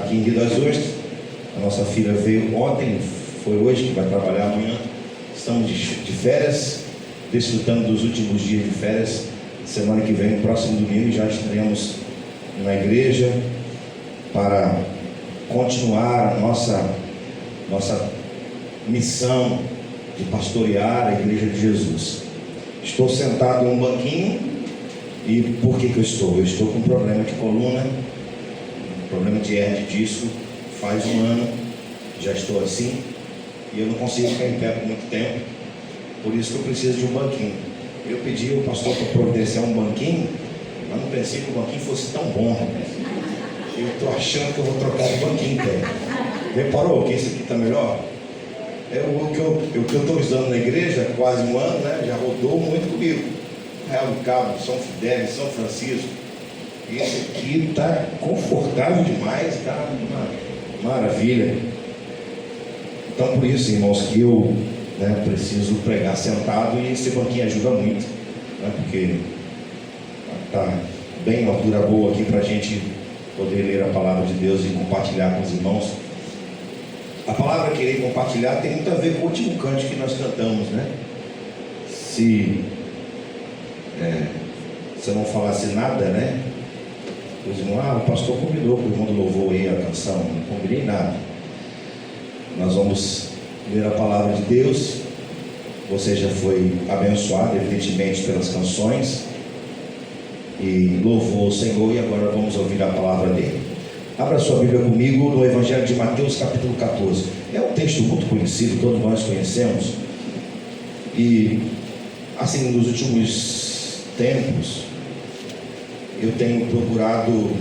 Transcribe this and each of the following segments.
aqui em Rio das Ostras. A nossa filha veio ontem, foi hoje, que vai trabalhar amanhã. Estamos de férias, desfrutando dos últimos dias de férias. Semana que vem, no próximo domingo, já estaremos na igreja para continuar a nossa missão de pastorear a Igreja de Jesus. Estou sentado em um banquinho. E por que eu estou? Eu estou com um problema de coluna, problema de hernia de disco. Faz um ano, já estou assim, e eu não consigo ficar em pé por muito tempo. Por isso que eu preciso de um banquinho. Eu pedi ao pastor para providenciar um banquinho, mas não pensei que o banquinho fosse tão bom. Eu estou achando que eu vou trocar de banquinho, cara. Reparou que esse aqui está melhor? É o que eu estou usando na igreja há quase um ano, né? Já rodou muito comigo. Real do Cabo, São Fidélis, São Francisco. Esse aqui está confortável demais, tá uma maravilha. Então, por isso, irmãos, que eu preciso pregar sentado, e esse banquinho ajuda muito, né? Porque está bem uma altura boa aqui para a gente poder ler a palavra de Deus e compartilhar com os irmãos. A palavra que irei compartilhar tem muito a ver com o último cântico que nós cantamos, né? Se eu não falasse nada, né? Os irmãos, o pastor convidou para o irmão do louvor aí a canção. Não combinei nada. Nós vamos ler a palavra de Deus. Você já foi abençoado, evidentemente, pelas canções, e louvou o Senhor, e agora vamos ouvir a palavra dele. Abra sua Bíblia comigo no Evangelho de Mateus, capítulo 14. É um texto muito conhecido, todos nós conhecemos. E, assim, nos últimos tempos, eu tenho procurado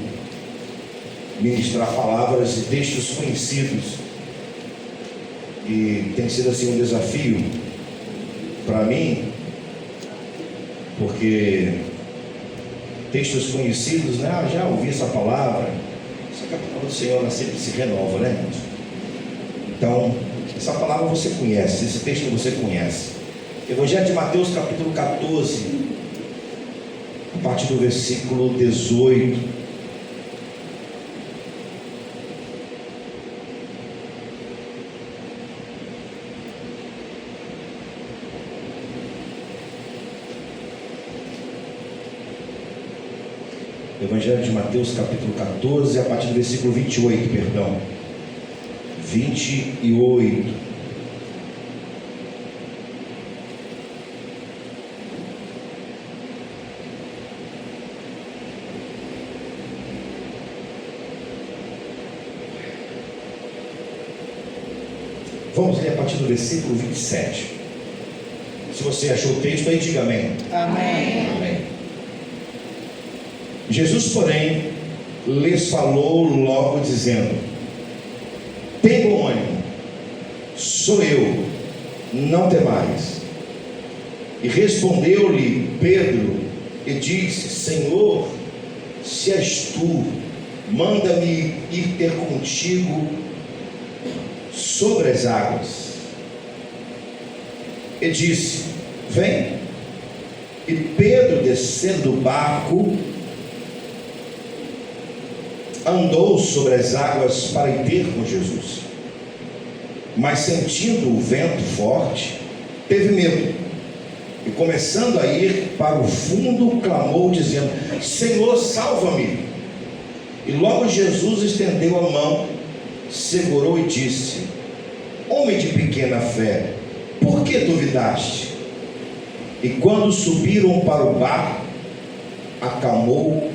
ministrar palavras e textos conhecidos. E tem sido, assim, um desafio para mim, porque textos conhecidos, né? Já ouvi essa palavra. Só que a palavra do Senhor, ela sempre se renova, né, irmãos? Então, essa palavra você conhece, esse texto você conhece. Evangelho de Mateus, capítulo 14, a partir do versículo 18. Evangelho de Mateus, capítulo 14, a partir do versículo 28, perdão. 28. Vamos ler a partir do versículo 27. Se você achou o texto, aí diga amém. Amém. Amém. Jesus, porém, lhes falou logo dizendo: tem bom ânimo, sou eu, não temais. E respondeu-lhe Pedro e disse: Senhor, se és tu, manda-me ir ter contigo sobre as águas. E disse: vem. E Pedro, descendo do barco, andou sobre as águas para ir ter com Jesus. Mas sentindo o vento forte, teve medo, e começando a ir para o fundo, clamou dizendo: Senhor, salva-me. E logo Jesus estendeu a mão, segurou e disse: homem de pequena fé, por que duvidaste? E quando subiram para o barco, acalmou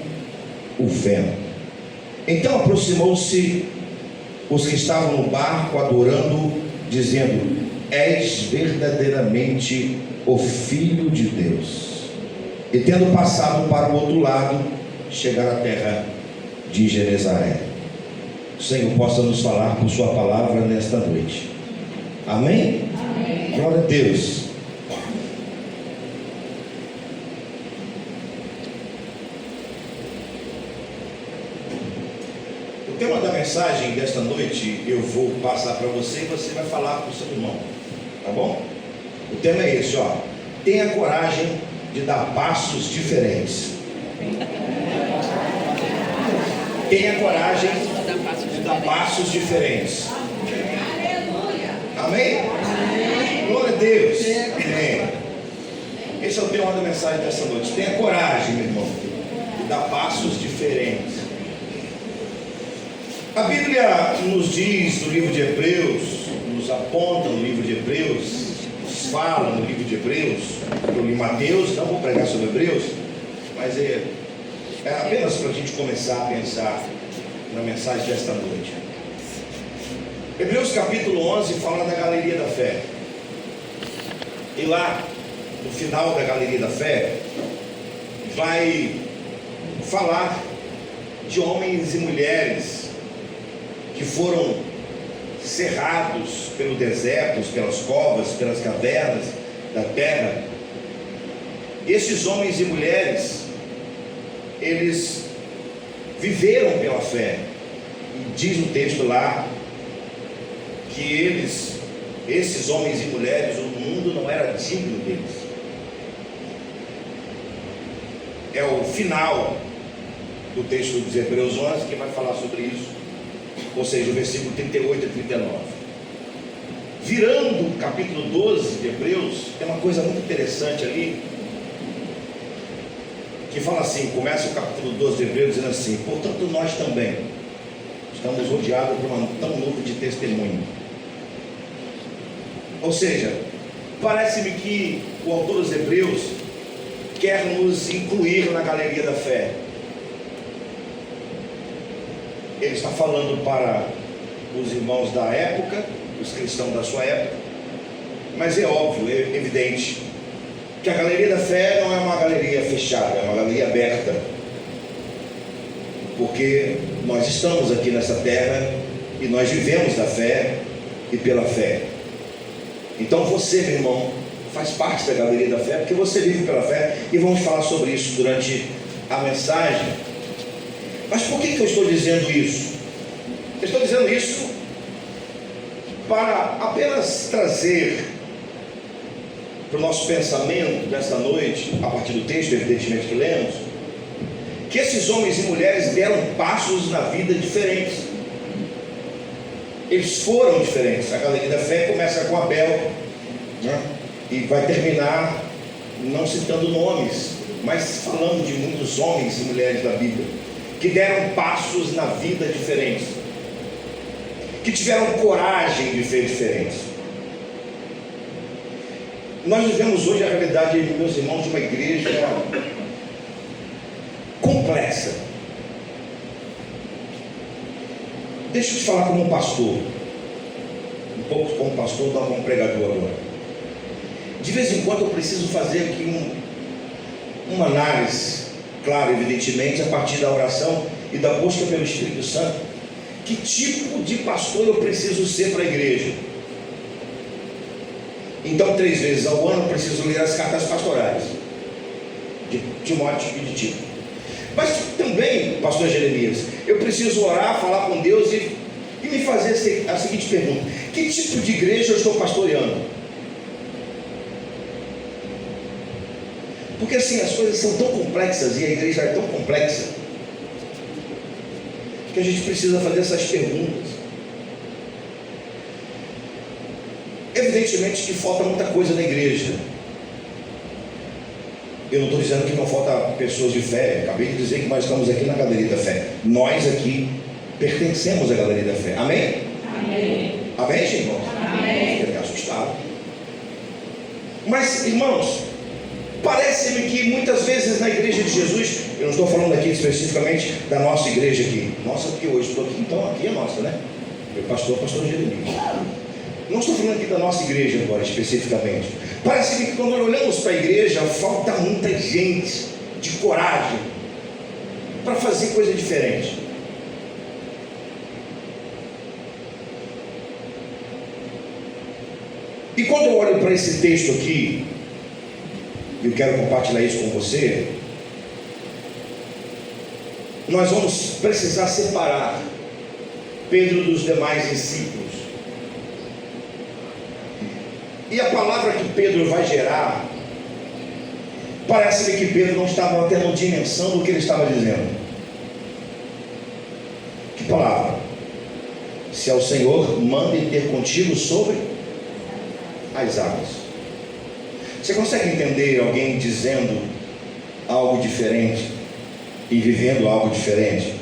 o vento. Então aproximou-se os que estavam no barco, adorando, dizendo: és verdadeiramente o Filho de Deus. E tendo passado para o outro lado, chegaram à terra de Genezaré. O Senhor possa nos falar por sua palavra nesta noite. Amém? Amém. Glória a Deus. O tema da mensagem desta noite eu vou passar para você e você vai falar para o seu irmão, tá bom? O tema é esse, ó: tenha coragem de dar passos diferentes. Tenha coragem de dar passos diferentes. Amém? Glória a Deus. Amém. Esse é o tema da mensagem dessa noite. Tenha coragem, meu irmão, de dar passos diferentes. A Bíblia nos diz no livro de Hebreus, nos aponta no livro de Hebreus, nos fala no livro de Hebreus. Eu li Mateus, não vou pregar sobre Hebreus, mas é apenas para a gente começar a pensar na mensagem desta noite. Hebreus capítulo 11 fala da galeria da fé. E lá, no final da galeria da fé, vai falar de homens e mulheres que foram cerrados pelo deserto, pelas covas, pelas cavernas da terra. E esses homens e mulheres, eles viveram pela fé. E diz no texto lá que esses homens e mulheres, o mundo não era digno deles. É o final do texto dos Hebreus 11 que vai falar sobre isso, ou seja, o versículo 38 e 39. Virando o capítulo 12 de Hebreus, tem uma coisa muito interessante ali, que fala assim, começa o capítulo 12 de Hebreus dizendo assim: portanto nós também estamos rodeados por uma tão nuvem de testemunho. Ou seja, parece-me que o autor dos Hebreus quer nos incluir na galeria da fé. Ele está falando para os irmãos da época, os cristãos da sua época, mas é óbvio, é evidente, que a galeria da fé não é uma galeria fechada, é uma galeria aberta, porque nós estamos aqui nessa terra e nós vivemos da fé e pela fé. Então você, meu irmão, faz parte da galeria da fé, porque você vive pela fé, e vamos falar sobre isso durante a mensagem. Mas por que eu estou dizendo isso? Eu estou dizendo isso para apenas trazer para o nosso pensamento desta noite, a partir do texto, evidentemente, que lemos, que esses homens e mulheres deram passos na vida diferentes. Eles foram diferentes. A galeria da fé começa com Abel, né? E vai terminar não citando nomes, mas falando de muitos homens e mulheres da Bíblia que deram passos na vida diferentes, que tiveram coragem de ser diferentes. Nós vivemos hoje a realidade, meus irmãos, de uma igreja complexa. Deixa eu te falar como um pastor, um pouco como pastor, não como pregador agora. De vez em quando eu preciso fazer aqui uma análise, claro, evidentemente, a partir da oração e da busca pelo Espírito Santo. Que tipo de pastor eu preciso ser para a igreja? Então, 3 vezes ao ano eu preciso ler as cartas pastorais de Timóteo e de Tito. Mas também, pastor Jeremias, eu preciso orar, falar com Deus e me fazer a seguinte pergunta: que tipo de igreja eu estou pastoreando? Porque assim, as coisas são tão complexas e a igreja é tão complexa que a gente precisa fazer essas perguntas. Evidentemente que falta muita coisa na igreja. Eu não estou dizendo que não falta pessoas de fé. Acabei de dizer que nós estamos aqui na galeria da fé. Nós aqui pertencemos à galeria da fé. Amém? Amém. Amém, irmãos? Amém. Fiquei assustado. Mas, irmãos, parece-me que muitas vezes na igreja de Jesus, eu não estou falando aqui especificamente da nossa igreja aqui. Nossa, porque hoje estou aqui, então aqui é nossa, né? Meu pastor Jeremias. Não estou falando aqui da nossa igreja agora, especificamente. Parece que quando nós olhamos para a igreja, falta muita gente de coragem para fazer coisa diferente. E quando eu olho para esse texto aqui, eu quero compartilhar isso com você, nós vamos precisar separar Pedro dos demais discípulos. E a palavra que Pedro vai gerar, parece-me que Pedro não estava tendo dimensão do que ele estava dizendo. Que palavra? se ao Senhor manda ter contigo sobre as águas. Você consegue entender alguém dizendo algo diferente e vivendo algo diferente?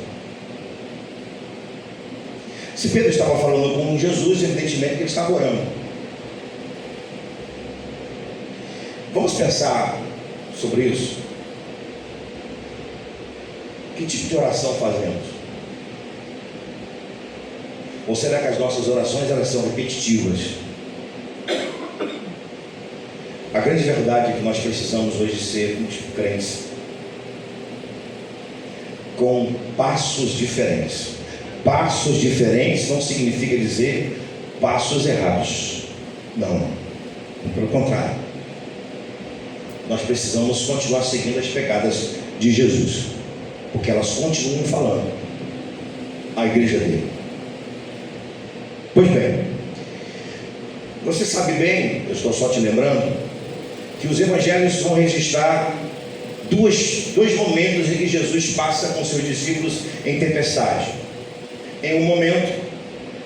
Se Pedro estava falando com Jesus, evidentemente que ele estava orando. Vamos pensar sobre isso. Que tipo de oração fazemos? Ou será que as nossas orações elas são repetitivas? A grande verdade é que nós precisamos hoje ser crentes com passos diferentes. Passos diferentes não significa dizer passos errados. Não, pelo contrário. Nós precisamos continuar seguindo as pegadas de Jesus, porque elas continuam falando a igreja dele. Pois bem, você sabe bem, eu estou só te lembrando, que os evangelhos vão registrar dois momentos em que Jesus passa com seus discípulos em tempestade. Em um momento,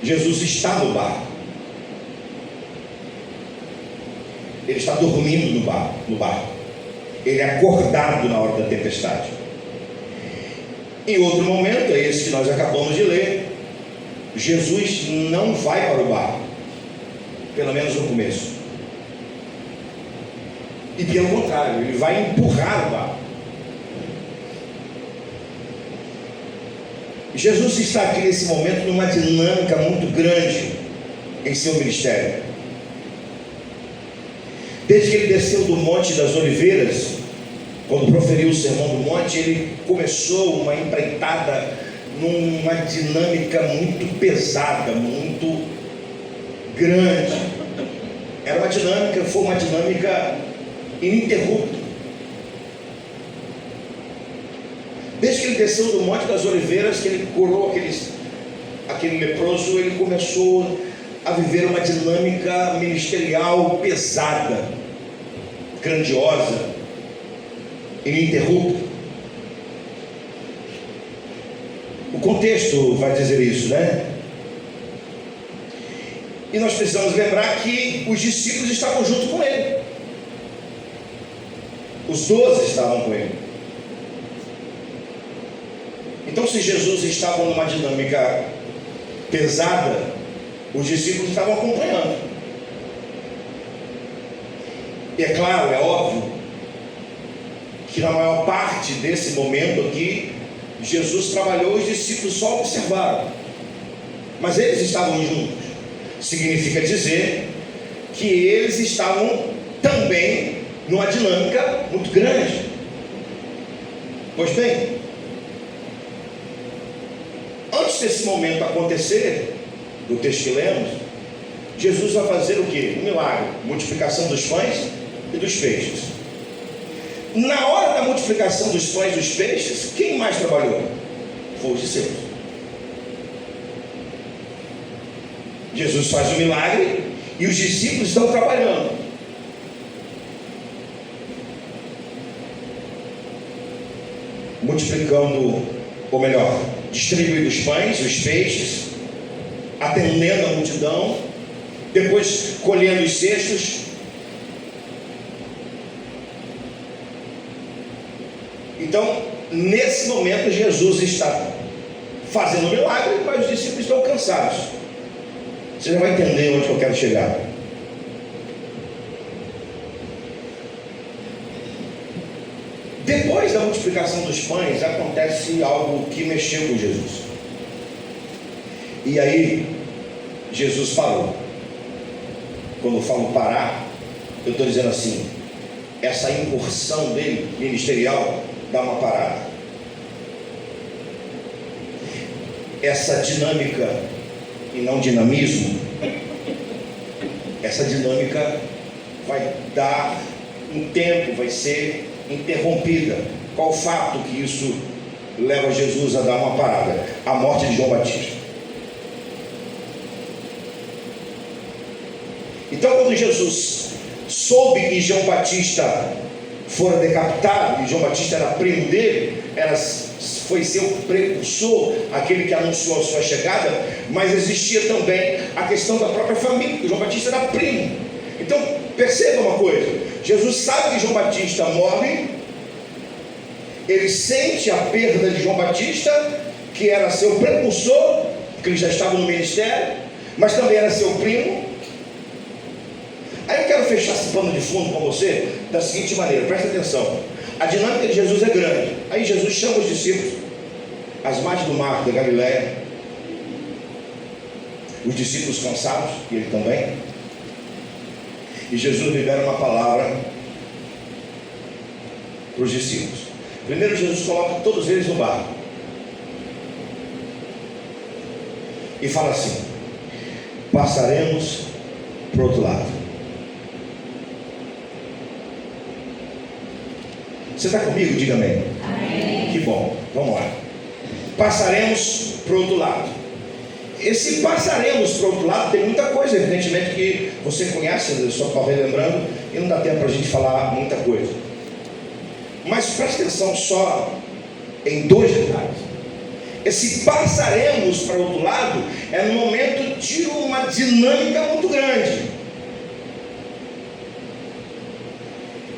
Jesus está no barco. Ele está dormindo no barco. Ele é acordado na hora da tempestade. Em outro momento, é esse que nós acabamos de ler, Jesus não vai para o barco, pelo menos no começo. E pelo contrário, ele vai empurrar o barco. Jesus está aqui nesse momento numa dinâmica muito grande em seu ministério. Desde que ele desceu do Monte das Oliveiras, quando proferiu o Sermão do Monte, ele começou uma empreitada numa dinâmica muito pesada, muito grande. Foi uma dinâmica ininterrupta. Desde que ele desceu do Monte das Oliveiras, que ele curou aquele leproso, ele começou a viver uma dinâmica ministerial pesada, grandiosa, ininterrupta. O contexto vai dizer isso, né? E nós precisamos lembrar que os discípulos estavam junto com ele. Os 12 estavam com ele. Então, se Jesus estava numa dinâmica pesada, os discípulos estavam acompanhando. E é claro, é óbvio, que na maior parte desse momento aqui, Jesus trabalhou, os discípulos só observaram. Mas eles estavam juntos. Significa dizer que eles estavam também numa dinâmica muito grande. Pois bem, antes desse momento acontecer, do texto que lemos, Jesus vai fazer o quê? Um milagre, multiplicação dos pães e dos peixes. Na hora da multiplicação dos pães e dos peixes, quem mais trabalhou? Foi os discípulos. Jesus faz o milagre e os discípulos estão trabalhando. Multiplicando, ou melhor, distribuindo os pães, os peixes, atendendo a multidão, depois colhendo os cestos. Então, nesse momento, Jesus está fazendo o milagre, mas os discípulos estão cansados. Você já vai entender onde eu quero chegar. Depois da multiplicação dos pães, acontece algo que mexeu com Jesus. E aí, Jesus parou. Quando eu falo parar, eu estou dizendo assim, essa incursão dele, ministerial, dá uma parada. Essa dinâmica, e não dinamismo, essa dinâmica vai dar um tempo, vai ser interrompida. Qual o fato que isso leva Jesus a dar uma parada? A morte de João Batista. Então, quando Jesus soube que João Batista fora decapitado, e João Batista era primo dele, era foi seu precursor, aquele que anunciou a sua chegada, mas existia também a questão da própria família, porque João Batista era primo. Então, perceba uma coisa: Jesus sabe que João Batista morre, ele sente a perda de João Batista, que era seu precursor, porque ele já estava no ministério, mas também era seu primo. Aí eu quero fechar esse pano de fundo com você da seguinte maneira, presta atenção. A dinâmica de Jesus é grande. Aí Jesus chama os discípulos às margens do mar da Galileia, os discípulos cansados, e ele também, e Jesus libera uma palavra para os discípulos. Primeiro Jesus coloca todos eles no barco e fala assim: passaremos para o outro lado. Você está comigo? Diga amém. Amém. Que bom, vamos lá. Passaremos para o outro lado. Esse passaremos para o outro lado tem muita coisa, evidentemente, que você conhece, eu só estou relembrando, e não dá tempo para a gente falar muita coisa. Mas preste atenção só em dois detalhes. Esse passaremos para o outro lado é no momento de uma dinâmica muito grande.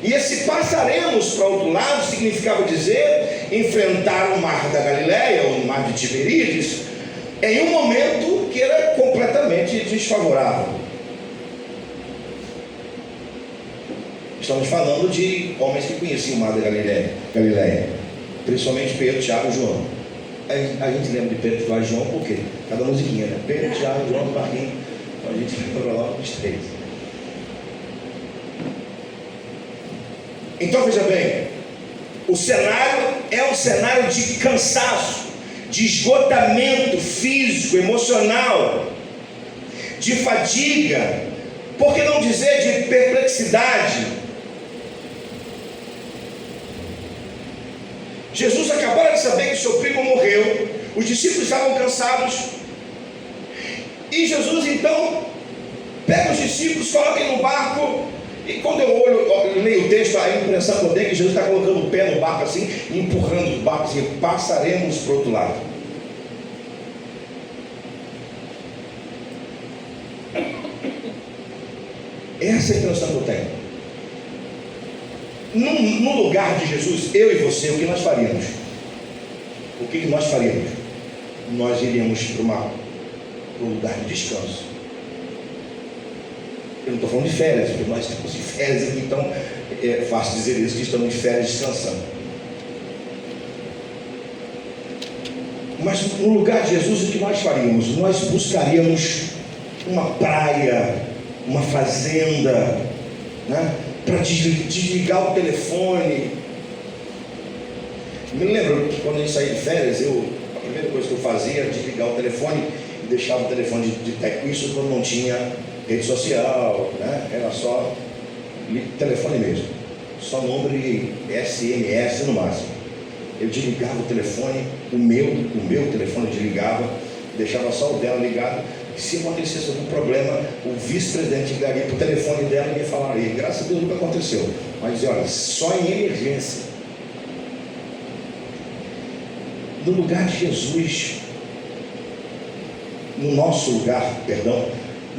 E esse passaremos para o outro lado significava dizer enfrentar o mar da Galileia, ou o mar de Tiberíades, em um momento que era completamente desfavorável. Estamos falando de homens que conheciam o mar da Galileia, principalmente Pedro, Tiago e João. A gente lembra de Pedro, Tiago e João por quê? Cada musiquinha, né? Pedro, Tiago e João no barquinho. Então a gente lembra logo dos três. Então veja bem, o cenário é um cenário de cansaço, de esgotamento físico, emocional, de fadiga, por que não dizer de perplexidade. Jesus acabara de saber que seu primo morreu, os discípulos estavam cansados, e Jesus então pega os discípulos, coloca no barco. E quando eu leio o texto, a impressão que eu tenho é que Jesus está colocando o pé no barco assim, empurrando o barco assim: passaremos para o outro lado. Essa é a impressão que eu tenho. No lugar de Jesus, eu e você, o que nós faríamos? O que nós faríamos? Nós iríamos para um lugar de descanso. Eu não estou falando de férias, porque nós estamos de férias aqui, então é fácil dizer isso, que estamos de férias descansando. Mas no lugar de Jesus, o que nós faríamos? Nós buscaríamos uma praia, uma fazenda, né, para desligar o telefone. Me lembro que quando a gente saía de férias, a primeira coisa que eu fazia era desligar o telefone e deixava o telefone de teco. Isso quando não tinha rede social, né? Era só telefone mesmo, só número e SMS no máximo. Eu desligava o telefone, o meu telefone desligava, deixava só o dela ligado. E se acontecesse algum problema, o vice-presidente ligaria para o telefone dela e ia falar aí. Graças a Deus nunca aconteceu, mas dizia: olha, só em emergência. No lugar de Jesus, no nosso lugar, perdão,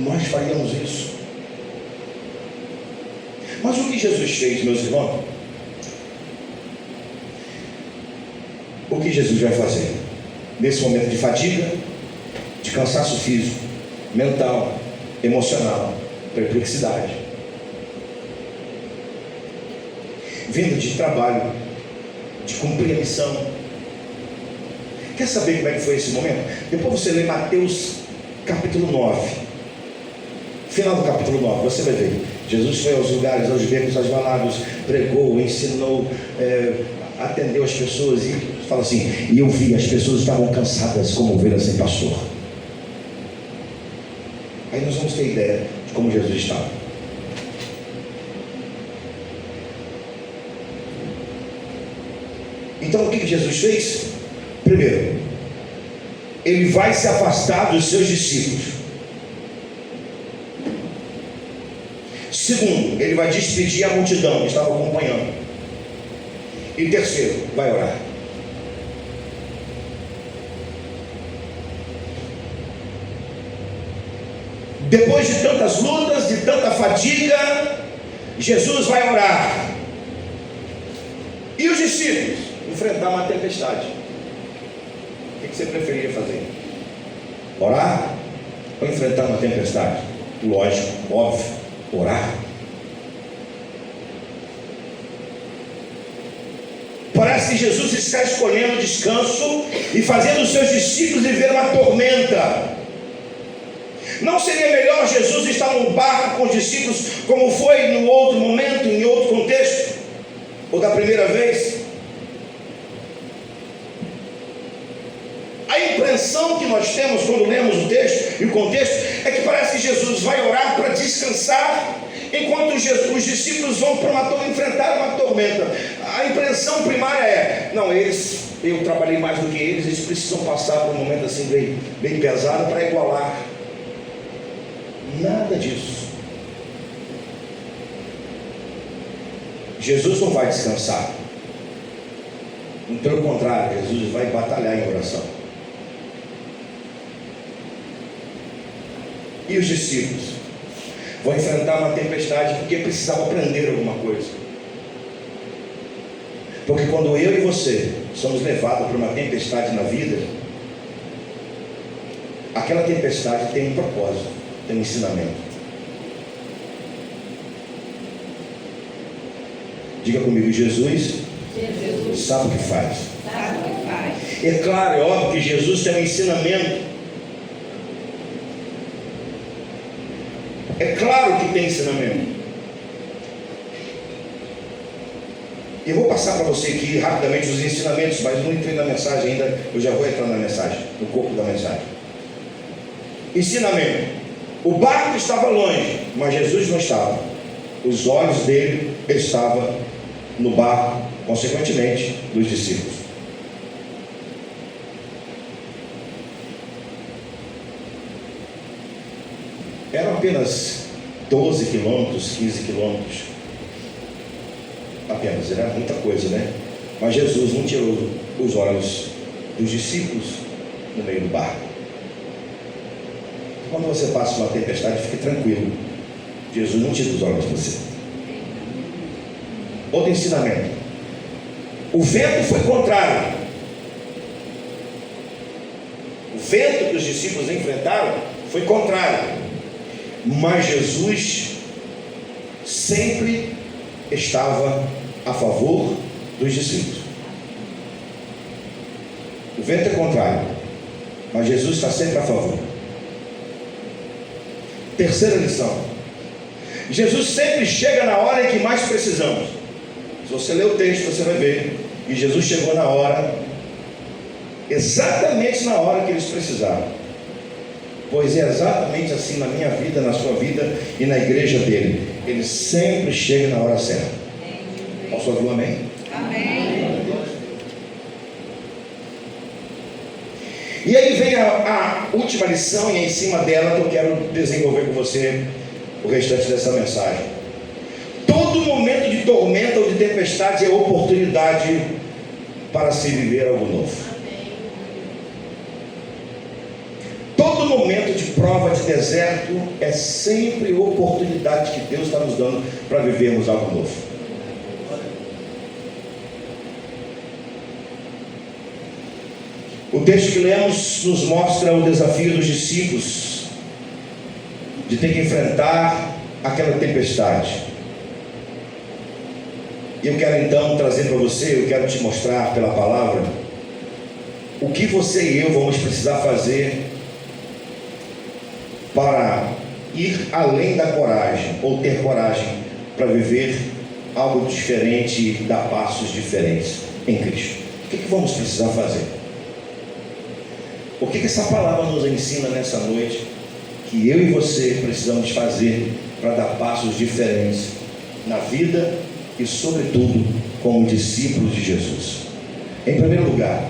nós faríamos isso. Mas o que Jesus fez, meus irmãos? O que Jesus vai fazer nesse momento de fadiga, de cansaço físico, mental, emocional, perplexidade, vindo de trabalho, de cumprir a missão? Quer saber como é que foi esse momento? Depois você lê Mateus capítulo 9. Final do capítulo 9, você vai ver. Jesus foi aos lugares, aos becos, aos valados, pregou, ensinou, atendeu as pessoas e fala assim: e eu vi, as pessoas estavam cansadas como ovelhas sem pastor. Aí nós vamos ter ideia de como Jesus estava. Então o que Jesus fez? Primeiro, ele vai se afastar dos seus discípulos. Segundo, ele vai despedir a multidão que estava acompanhando. E terceiro, vai orar. Depois de tantas lutas, de tanta fadiga, Jesus vai orar. E os discípulos? Enfrentar uma tempestade. O que você preferia fazer? Orar ou enfrentar uma tempestade? Lógico, óbvio, orar. Parece que Jesus está escolhendo descanso e fazendo os seus discípulos viver uma tormenta. Não seria melhor Jesus estar num barco com os discípulos, como foi no outro momento, em outro contexto, ou da primeira vez? A impressão que nós temos quando lemos o texto e o contexto é que parece que Jesus vai orar para descansar, enquanto os discípulos vão enfrentar uma tormenta. A impressão primária é: não, eu trabalhei mais do que eles precisam passar por um momento assim bem pesado para igualar. Nada disso. Jesus não vai descansar. Pelo contrário, Jesus vai batalhar em oração. E os discípulos vão enfrentar uma tempestade porque precisavam aprender alguma coisa. Porque quando eu e você somos levados por uma tempestade na vida, aquela tempestade tem um propósito, tem um ensinamento. Diga comigo: Jesus sabe o que faz. É claro, é óbvio que Jesus tem um ensinamento. É claro que tem ensinamento. Eu vou passar para você aqui rapidamente os ensinamentos, mas não entrei na mensagem ainda. Eu já vou entrar na mensagem, no corpo da mensagem. Ensinamento: o barco estava longe, mas Jesus não estava. Os olhos dele estavam no barco, consequentemente dos discípulos. Eram apenas 12 quilômetros, 15 quilômetros. Apenas, era muita coisa, né? Mas Jesus não tirou os olhos dos discípulos no meio do barco. Quando você passa uma tempestade, fique tranquilo. Jesus não tira os olhos de você. Outro ensinamento: o vento foi contrário. O vento que os discípulos enfrentaram foi contrário. Mas Jesus sempre estava a favor dos discípulos. O vento é contrário, mas Jesus está sempre a favor. Terceira lição: Jesus sempre chega na hora em que mais precisamos. Se você ler o texto, você vai ver que Jesus chegou na hora, exatamente na hora que eles precisavam. Pois é exatamente assim na minha vida, na sua vida e na igreja dele. Ele sempre chega na hora certa. Posso ouvir um amém? Amém. E aí vem a última lição, e é em cima dela que eu quero desenvolver com você o restante dessa mensagem. Todo momento de tormenta ou de tempestade é oportunidade para se viver algo novo. Todo momento de prova, de deserto, é sempre oportunidade que Deus está nos dando para vivermos algo novo. O texto que lemos nos mostra o desafio dos discípulos de ter que enfrentar aquela tempestade. E eu quero então trazer para você, eu quero te mostrar pela palavra o que você e eu vamos precisar fazer para ir além da coragem, ou ter coragem para viver algo diferente, dar passos diferentes em Cristo. O que vamos precisar fazer? O que essa palavra nos ensina nessa noite, que eu e você precisamos fazer para dar passos diferentes na vida e sobretudo como discípulos de Jesus? Em primeiro lugar,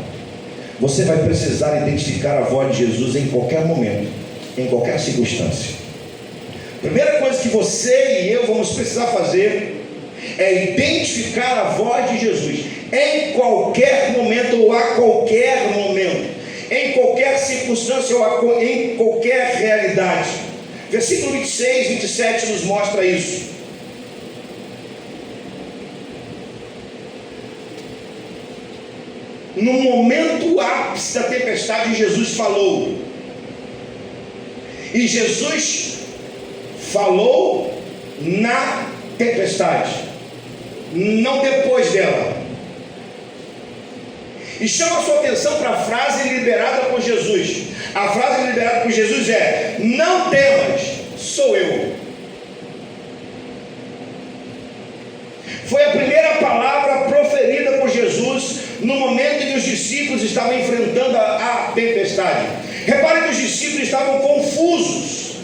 você vai precisar identificar a voz de Jesus em qualquer momento, em qualquer circunstância. Primeira coisa que você e eu vamos precisar fazer é identificar a voz de Jesus em qualquer momento ou a qualquer momento, em qualquer circunstância ou em qualquer realidade. Versículo 26, 27 nos mostra isso. No momento ápice da tempestade, Jesus falou. E Jesus falou na tempestade, não depois dela. E chama a sua atenção para a frase liberada por Jesus. A frase liberada por Jesus é: não temas, sou eu. Foi a primeira palavra proferida por Jesus no momento em que os discípulos estavam enfrentando a tempestade. Repare que os discípulos estavam confusos.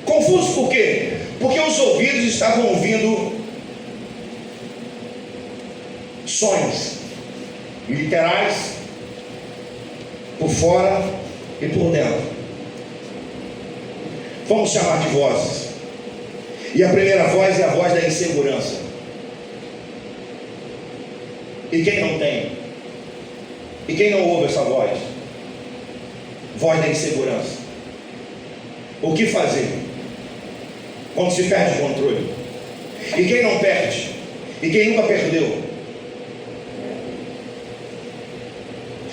Confusos por quê? Porque os ouvidos estavam ouvindo sonhos literais, por fora e por dentro. Vamos chamar de vozes. E a primeira voz é a voz da insegurança. E quem não tem? E quem não ouve essa voz? Voz da insegurança. O que fazer quando se perde o controle? E quem não perde? E quem nunca perdeu?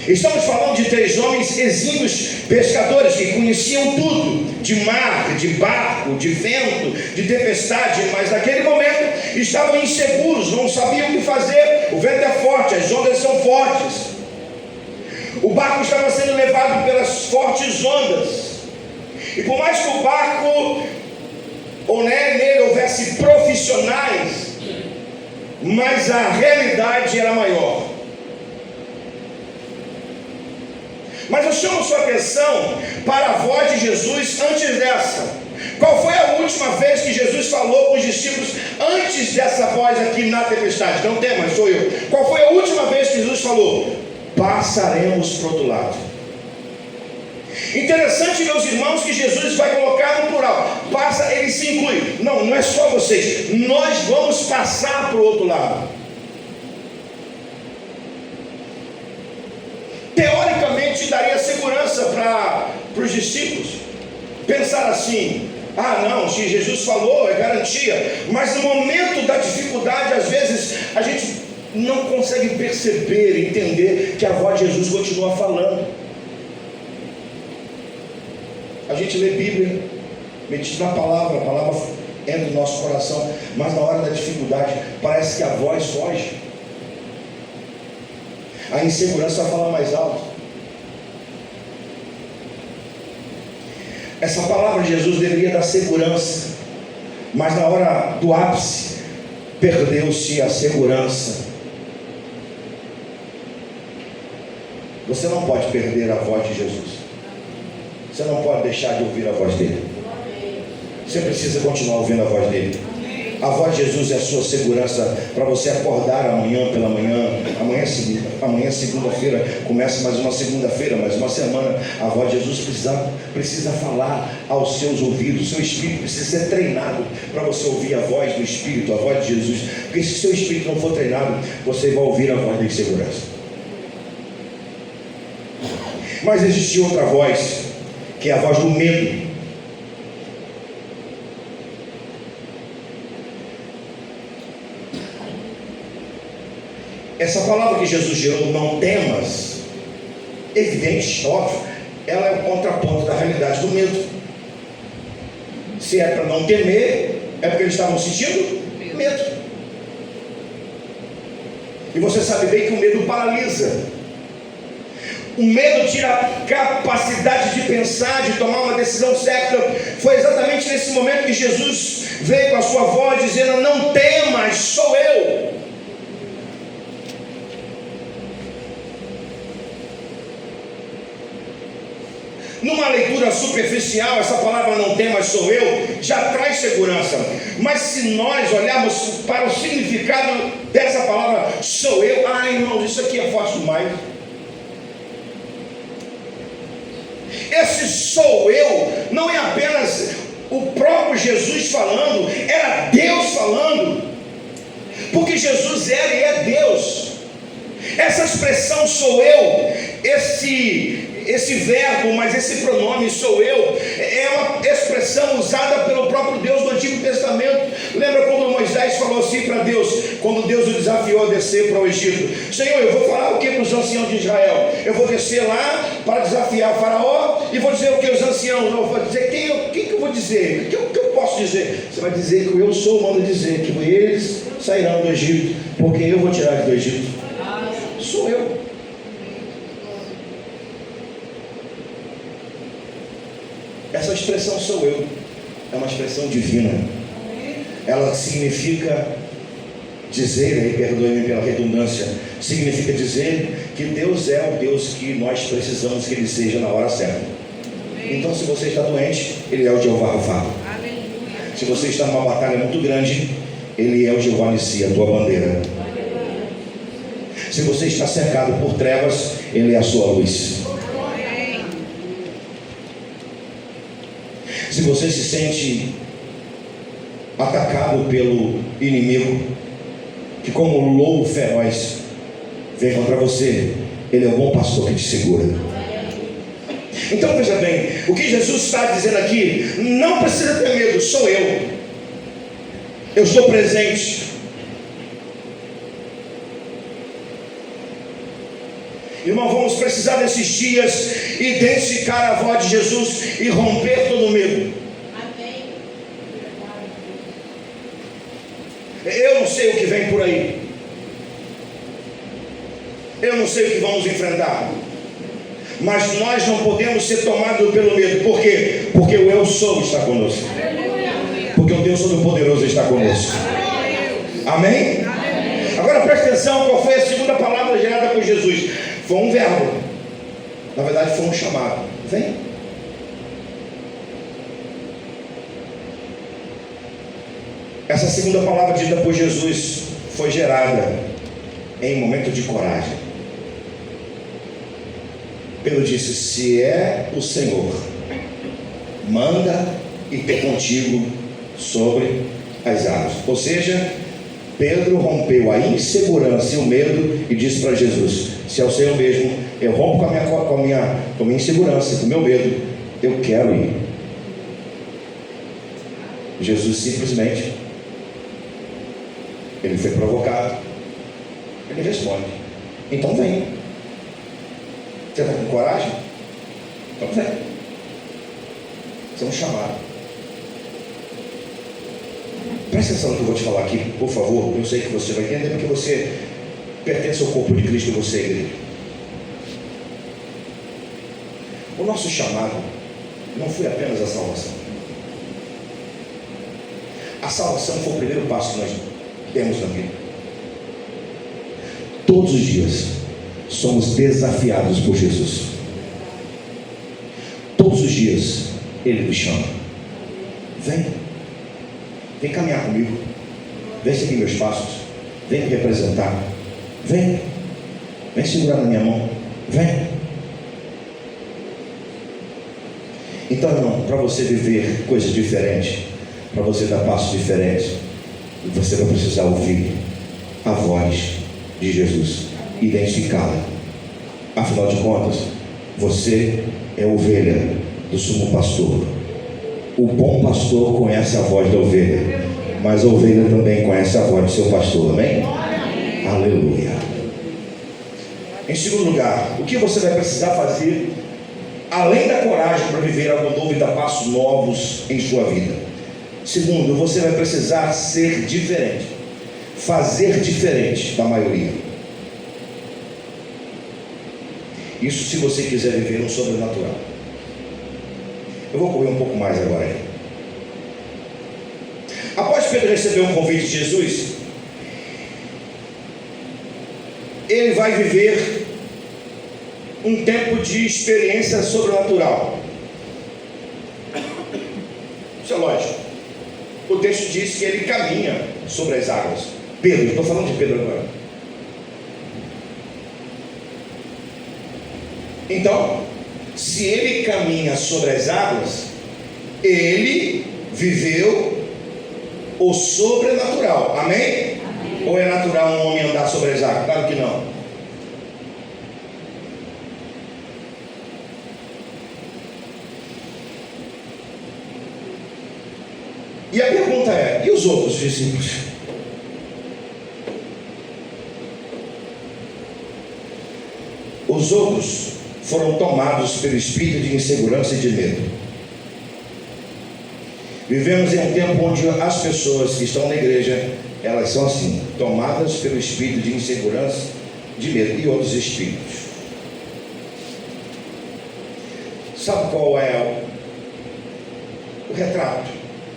Estamos falando de 3 homens exímios pescadores que conheciam tudo, de mar, de barco, de vento, de tempestade, mas naquele momento estavam inseguros, não sabiam o que fazer. O vento é forte, as ondas são fortes, o barco estava sendo levado pelas fortes ondas, e por mais que o barco ou nele houvesse profissionais, mas a realidade era maior. Mas eu chamo sua atenção para a voz de Jesus antes dessa. Qual foi a última vez que Jesus falou com os discípulos antes dessa voz aqui na tempestade? Não tem, mas sou eu. Qual foi a última vez que Jesus falou? Passaremos para o outro lado. Interessante, meus irmãos, que Jesus vai colocar no plural. Passa, ele se inclui. Não, não é só vocês. Nós vamos passar para o outro lado. Teoricamente daria segurança para os discípulos pensar assim: ah não, se Jesus falou é garantia. Mas no momento da dificuldade, às vezes a gente não consegue perceber, entender que a voz de Jesus continua falando. A gente lê Bíblia, medita na palavra, a palavra entra no nosso coração, mas na hora da dificuldade parece que a voz foge. A insegurança fala mais alto. Essa palavra de Jesus deveria dar segurança, mas na hora do ápice perdeu-se a segurança. Você não pode perder a voz de Jesus. Você não pode deixar de ouvir a voz dele. Você precisa continuar ouvindo a voz dele. A voz de Jesus é a sua segurança para você acordar amanhã pela manhã. Amanhã segunda-feira, começa mais uma segunda-feira, mais uma semana. A voz de Jesus precisa falar aos seus ouvidos. O seu espírito precisa ser treinado para você ouvir a voz do Espírito, a voz de Jesus. Porque se seu espírito não for treinado, você vai ouvir a voz da insegurança. Mas existe outra voz, que é a voz do medo. Essa palavra que Jesus gerou, não temas, evidente, óbvio, ela é o contraponto da realidade do medo. Se é para não temer, é porque eles estavam sentindo medo. E você sabe bem que o medo paralisa. O medo tira a capacidade de pensar, de tomar uma decisão certa. Foi exatamente nesse momento que Jesus veio com a sua voz dizendo: não temas, sou eu. Numa leitura superficial, essa palavra não temas, sou eu, já traz segurança. Mas se nós olharmos para o significado dessa palavra, sou eu, irmãos, isso aqui é forte demais. Esse sou eu não é apenas o próprio Jesus falando, era Deus falando, porque Jesus era e é Deus. Essa expressão sou eu, esse verbo, mas esse pronome sou eu, é uma expressão usada pelo próprio Deus do Antigo Testamento. Lembra quando Moisés falou assim para Deus, quando Deus o desafiou a descer para o Egito: Senhor, eu vou falar o que para os anciãos de Israel? Eu vou descer lá para desafiar o faraó e vou dizer o que os anciãos? Eu vou dizer quem que eu vou dizer? O que eu posso dizer? Você vai dizer que eu sou, mando dizer que eles sairão do Egito, porque eu vou tirar do Egito. Sou eu. Essa expressão sou eu é uma expressão divina. Ela significa dizer, e perdoe-me pela redundância, significa dizer que Deus é o Deus que nós precisamos que Ele seja na hora certa. Então, se você está doente, Ele é o Jeová Rafa. Se você está numa batalha muito grande, Ele é o Jeová Nissi, a tua bandeira. Se você está cercado por trevas, Ele é a sua luz. Se você se sente atacado pelo inimigo, que como um lobo feroz vem contra você, Ele é o bom pastor que te segura. Então veja bem, o que Jesus está dizendo aqui: não precisa ter medo, sou eu estou presente. Irmão, vamos precisar desses dias identificar a voz de Jesus e romper todo o medo. Amém. Eu não sei o que vem por aí, eu não sei o que vamos enfrentar, mas nós não podemos ser tomados pelo medo. Por quê? Porque o eu sou está conosco. Porque o Deus Todo-Poderoso está conosco. Amém? Agora preste atenção, qual foi a segunda palavra gerada por Jesus? Foi um verbo, na verdade foi um chamado: vem. Essa segunda palavra dita por Jesus foi gerada em momento de coragem. Pedro disse: se é o Senhor, manda e ter contigo sobre as águas. Ou seja, Pedro rompeu a insegurança e o medo e disse para Jesus: se é o Senhor mesmo, eu rompo com a minha insegurança, com o meu medo, eu quero ir. Jesus simplesmente, ele foi provocado, ele responde: então vem. Você está com coragem? Então vem. Você é um chamado. Presta atenção no que eu vou te falar aqui, por favor. Eu sei que você vai entender, porque você pertence ao corpo de Cristo e você é igreja. O nosso chamado não foi apenas a salvação. A salvação foi o primeiro passo que nós demos na vida. Todos os dias somos desafiados por Jesus. Todos os dias Ele nos chama: vem caminhar comigo, vem seguir meus passos, vem me representar, vem segurar na minha mão, vem. Então, irmão, para você viver coisas diferentes, para você dar passos diferentes, você vai precisar ouvir a voz de Jesus, identificá-la. Afinal de contas, você é ovelha do sumo pastor. O bom pastor conhece a voz da ovelha, mas a ovelha também conhece a voz do seu pastor. Amém? Amém. Aleluia. Em segundo lugar, o que você vai precisar fazer, além da coragem para viver algo novo e dar passos novos em sua vida? Segundo, você vai precisar ser diferente, fazer diferente da maioria. Isso se você quiser viver um sobrenatural. Eu vou correr um pouco mais agora. Após Pedro receber um convite de Jesus, ele vai viver um tempo de experiência sobrenatural. Isso é lógico. O texto diz que ele caminha sobre as águas. Pedro, estou falando de Pedro agora. Então, se ele caminha sobre as águas, ele viveu o sobrenatural. Amém? Amém. Ou é natural um homem andar sobre as águas? Claro que não. E a pergunta é: e os outros discípulos? Os outros foram tomados pelo espírito de insegurança e de medo. Vivemos em um tempo onde as pessoas que estão na igreja, elas são assim, tomadas pelo espírito de insegurança, de medo e outros espíritos. Sabe qual é o retrato?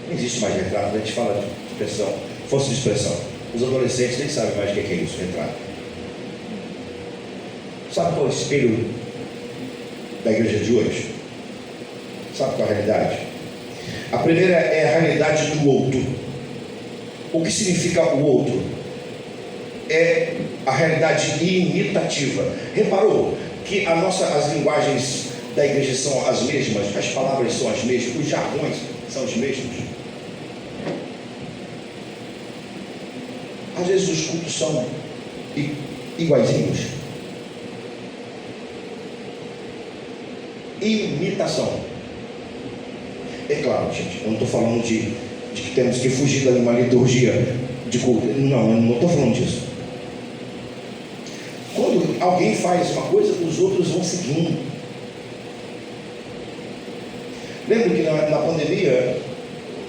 Não existe mais retrato, a gente fala de expressão, força de expressão. Os adolescentes nem sabem mais o que é isso, retrato. Sabe qual é o espelho da igreja de hoje? Sabe qual é a realidade? A primeira é a realidade do outro. O que significa o outro? É a realidade imitativa. Reparou que as linguagens da igreja são as mesmas, as palavras são as mesmas, os jargões são os mesmos. Às vezes os cultos são iguaizinhos. Imitação. É claro, gente, eu não estou falando de que temos que fugir de uma liturgia de culto. Não, eu não estou falando disso. Quando alguém faz uma coisa, os outros vão seguindo. Lembro que na pandemia,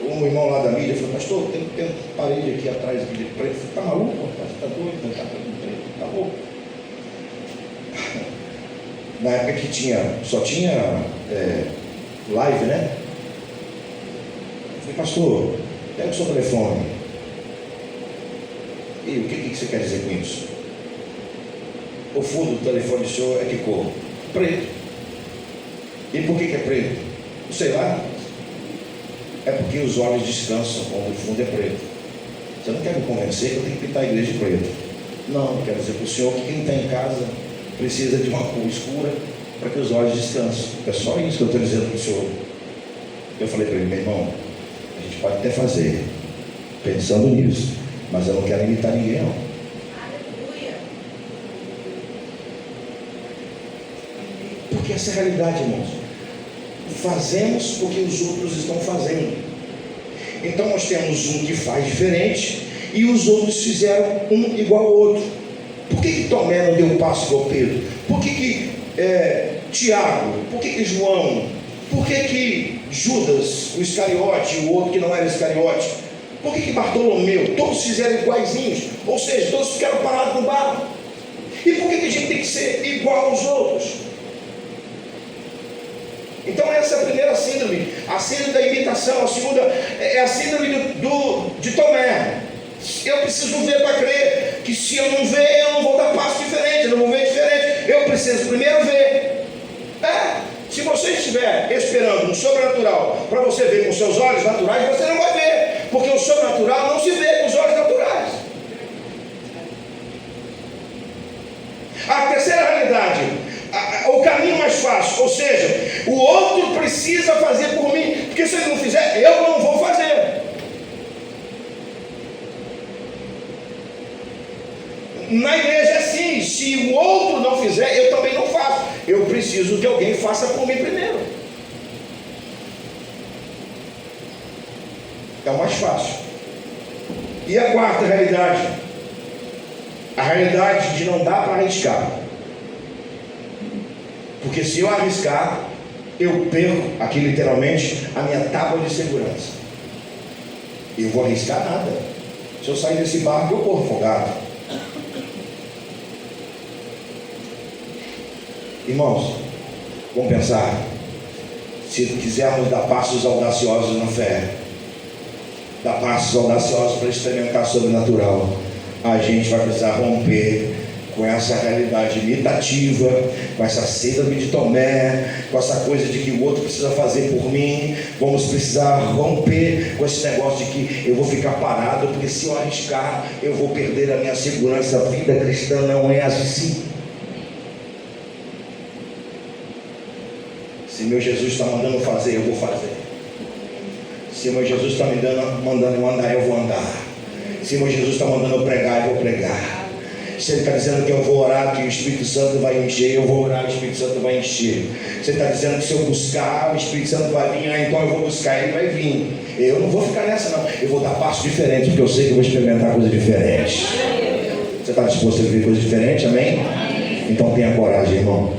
um irmão lá da mídia falou: pastor, tem parede aqui atrás de preto. Está maluco? Está doido? Não está preto? Está louco? Na época que só tinha live, né? Eu falei: pastor, pega o seu telefone. E o que você quer dizer com isso? O fundo do telefone do senhor é que cor? Preto. E por que é preto? Sei lá. É porque os olhos descansam quando o fundo é preto. Você não quer me convencer que eu tenho que pintar a igreja de preto? Não, eu quero dizer para o senhor que quem está em casa precisa de uma cor escura para que os olhos descansem. É só isso que eu estou dizendo para o senhor. Eu falei para ele: meu irmão, a gente pode até fazer pensando nisso, mas eu não quero imitar ninguém, não. Aleluia. Porque essa é a realidade, irmãos. Fazemos o que os outros estão fazendo. Então nós temos um que faz diferente e os outros fizeram um igual ao outro. Por que Tomé não deu passo igual Pedro? Por que Tiago? Por que João? Por que Judas, o Iscariote, e o outro que não era Iscariote? Por que Bartolomeu? Todos fizeram iguaizinhos, ou seja, todos ficaram parados no barco. E por que a gente tem que ser igual aos outros? Então essa é a primeira síndrome, a síndrome da imitação. A segunda é a síndrome de Tomé. Eu preciso ver para crer, que se eu não ver, eu não vou dar passo diferente, eu não vou ver diferente. Eu preciso primeiro ver. Se você estiver esperando um sobrenatural para você ver com seus olhos naturais, você não vai ver, porque o sobrenatural não se vê com os olhos naturais. A terceira realidade, o caminho mais fácil, ou seja, o outro precisa fazer por mim, porque se ele não fizer, eu não vou fazer. Na igreja é assim: se o outro não fizer, eu também não faço. Eu preciso que alguém faça por mim primeiro. É o mais fácil. E a quarta realidade, a realidade de não dar para arriscar. Porque se eu arriscar, eu perco aqui literalmente a minha tábua de segurança. Eu vou arriscar nada. Se eu sair desse barco, eu corro afogado. Irmãos, vamos pensar. Se quisermos dar passos audaciosos na fé, dar passos audaciosos para experimentar sobrenatural, a gente vai precisar romper com essa realidade imitativa, com essa síndrome de Tomé, com essa coisa de que o outro precisa fazer por mim. Vamos precisar romper com esse negócio de que eu vou ficar parado, porque se eu arriscar, eu vou perder a minha segurança. A vida cristã não é assim. Se meu Jesus está mandando fazer, eu vou fazer. Se meu Jesus está mandando eu andar, eu vou andar. Se meu Jesus está mandando eu pregar, eu vou pregar. Você está dizendo que eu vou orar, que o Espírito Santo vai encher, eu vou orar, o Espírito Santo vai encher. Você está dizendo que se eu buscar, o Espírito Santo vai vir, então eu vou buscar, ele vai vir. Eu não vou ficar nessa não, eu vou dar passos diferentes, porque eu sei que eu vou experimentar coisas diferentes. Você está disposto a viver coisas diferentes, amém? Então tenha coragem, irmão.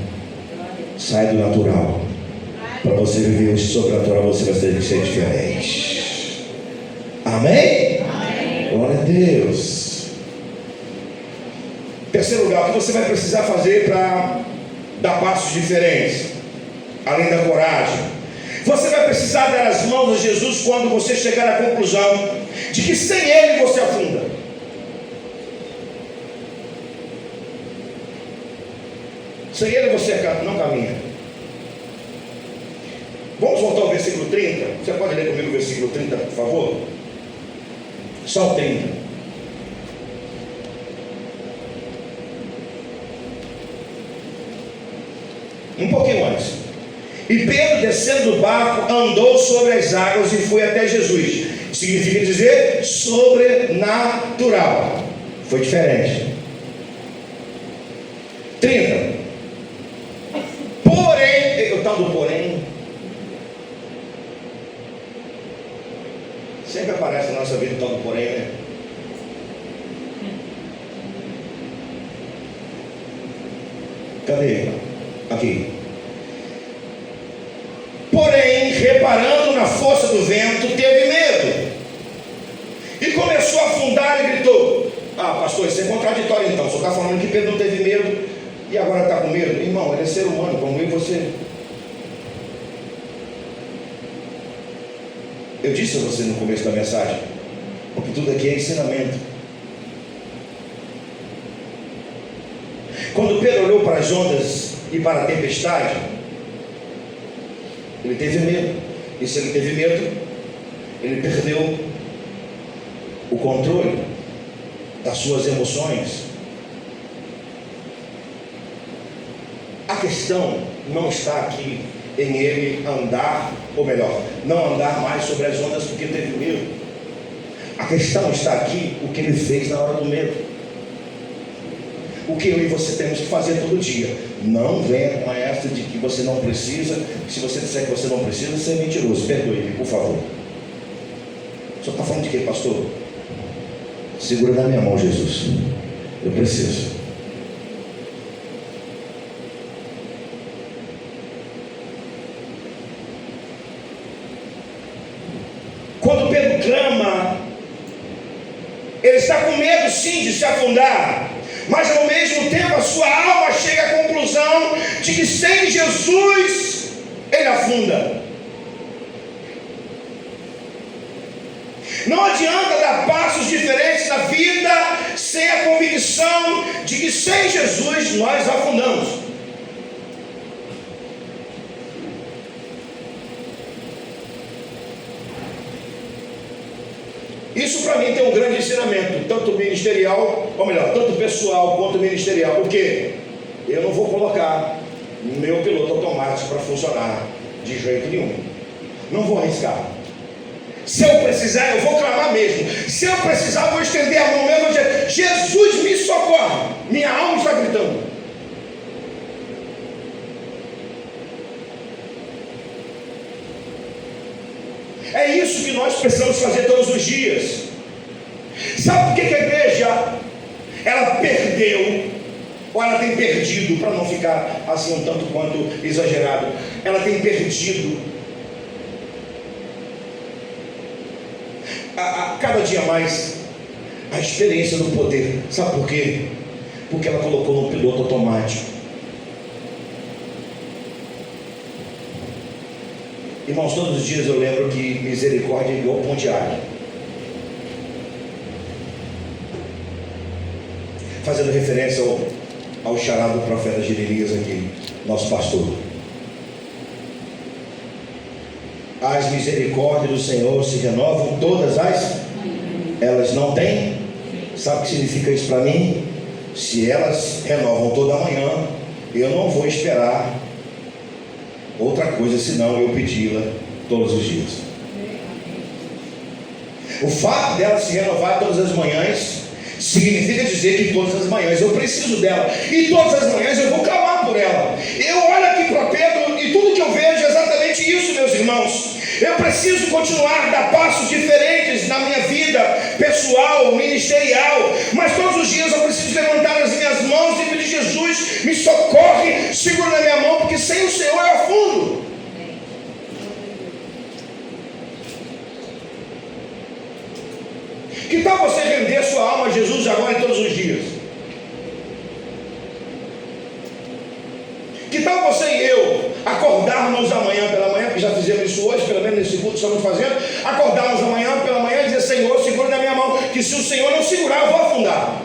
Sai do natural. Para você viver o sobrenatural, você vai ter que ser diferente. Amém? Glória a Deus. Terceiro lugar, o que você vai precisar fazer para dar passos diferentes, além da coragem? Você vai precisar dar as mãos a Jesus quando você chegar à conclusão de que sem Ele você afunda. Sem Ele você não caminha. Vamos voltar ao versículo 30. Você pode ler comigo o versículo 30, por favor? Só o 30. Um pouquinho antes. E Pedro, descendo do barco, andou sobre as águas e foi até Jesus. Significa dizer sobrenatural. Foi diferente. 30. Porém, o tal do porém sempre aparece na nossa vida o tal do porém, né? Cadê? Aqui. Porém, reparando na força do vento, teve medo e começou a afundar e gritou. Ah, pastor, isso é contraditório então. O senhor está falando que Pedro não teve medo e agora está com medo? Irmão, ele é ser humano, como eu e você. Eu disse a você no começo da mensagem, porque tudo aqui é ensinamento. Quando Pedro olhou para as ondas e para a tempestade, ele teve medo. E se ele teve medo, ele perdeu o controle das suas emoções. A questão não está aqui em ele andar, ou melhor, não andar mais sobre as ondas porque teve medo. A questão está aqui o que ele fez na hora do medo. O que eu e você temos que fazer todo dia. Não venha com essa de que você não precisa. Se você disser que você não precisa, você é mentiroso. Perdoe-me, por favor. O senhor está falando de quê, pastor? Segura na minha mão, Jesus. Eu preciso. Quando Pedro clama, ele está com medo sim de se afundar, mas ao mesmo tempo a sua alma chega à conclusão de que sem Jesus ele afunda. Não adianta dar passos diferentes na vida sem a convicção de que sem Jesus nós afundamos. Isso para mim tem um grande ensinamento, tanto ministerial, ou melhor, tanto pessoal quanto ministerial. Por quê? Eu não vou colocar meu piloto automático para funcionar de jeito nenhum. Não vou arriscar. Se eu precisar, eu vou clamar mesmo. Se eu precisar, eu vou estender a mão mesmo e vou dizer: Jesus, me socorre. Minha alma está gritando. É isso que nós precisamos fazer todos os dias. Sabe por que a igreja ela perdeu, ou ela tem perdido, para não ficar assim um tanto quanto exagerado, ela tem perdido a cada dia mais a experiência do poder. Sabe por quê? Porque ela colocou no piloto automático. Irmãos, todos os dias eu lembro que misericórdia é igual pão de alho. Fazendo referência ao charado do profeta Jeremias aqui, nosso pastor. As misericórdias do Senhor se renovam todas elas não têm. Sabe o que significa isso para mim? Se elas renovam toda manhã, eu não vou esperar outra coisa senão eu pedi-la todos os dias. O fato dela se renovar todas as manhãs Significa dizer que todas as manhãs eu preciso dela, e todas as manhãs eu vou clamar por ela. Eu olho aqui para Pedro e tudo que eu vejo é exatamente isso, meus irmãos. Eu preciso continuar a dar passos diferentes na minha vida pessoal, ministerial, mas todos os dias eu preciso levantar as minhas mãos e pedir: Jesus, me socorre, segura na minha mão, porque sem o Senhor eu afundo. Que tal você render sua alma a Jesus agora e todos os dias? Que tal você e eu acordarmos amanhã pela manhã, que já fizemos isso hoje, pelo menos nesse culto estamos fazendo, acordarmos amanhã pela manhã e dizer: Senhor, segura na minha mão, que se o Senhor não segurar, eu vou afundar.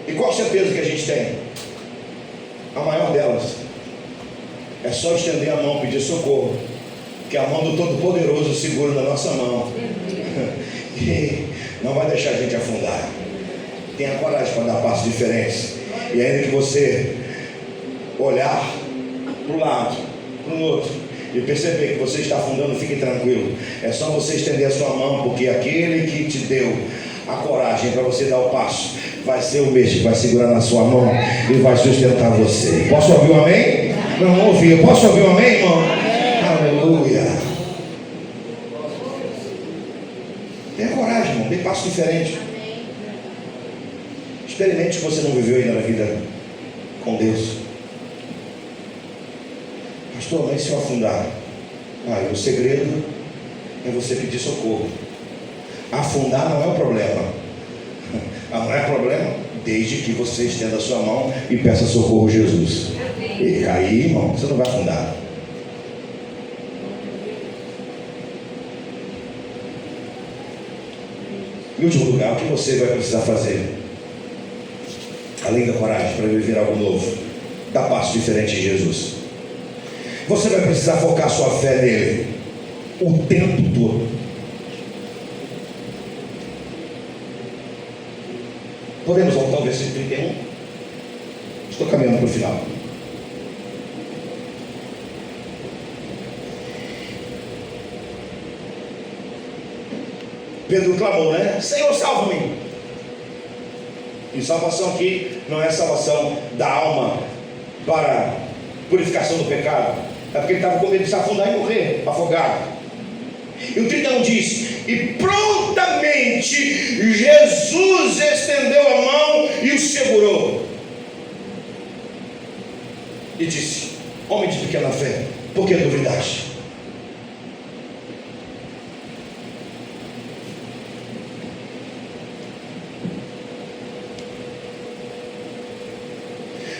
E qual certeza que a gente tem? A maior delas é só estender a mão, pedir socorro, que a mão do Todo-Poderoso segura na nossa mão e não vai deixar a gente afundar. Tenha coragem para dar passos diferentes, e ainda que você olhar para o lado, para o outro, e perceber que você está afundando, fique tranquilo. É só você estender a sua mão, porque aquele que te deu a coragem para você dar o passo vai ser o mesmo que vai segurar na sua mão e vai sustentar você. Posso ouvir um amém? Não ouvi. Eu posso ouvir um amém, irmão? Aleluia. Tenha coragem, irmão. Dê passo diferente. Experimente o que você não viveu ainda na vida com Deus. Pastor, mas se eu afundar? O segredo é você pedir socorro. Afundar não é o problema. Não é problema desde que você estenda a sua mão e peça socorro a Jesus. E aí, irmão, você não vai afundar. Em último lugar, o que você vai precisar fazer? Além da coragem para viver algo novo, dar passo diferente em Jesus. Você vai precisar focar sua fé nele o tempo todo. Podemos voltar ao versículo 31? Estou caminhando para o final. Pedro clamou, né? Senhor, salva-me. E salvação aqui não é salvação da alma para purificação do pecado. É porque ele estava com medo de se afundar e morrer, afogado. E o 31 diz: e prontamente Jesus estendeu a mão e o segurou. E disse: homem de pequena fé, por que duvidaste?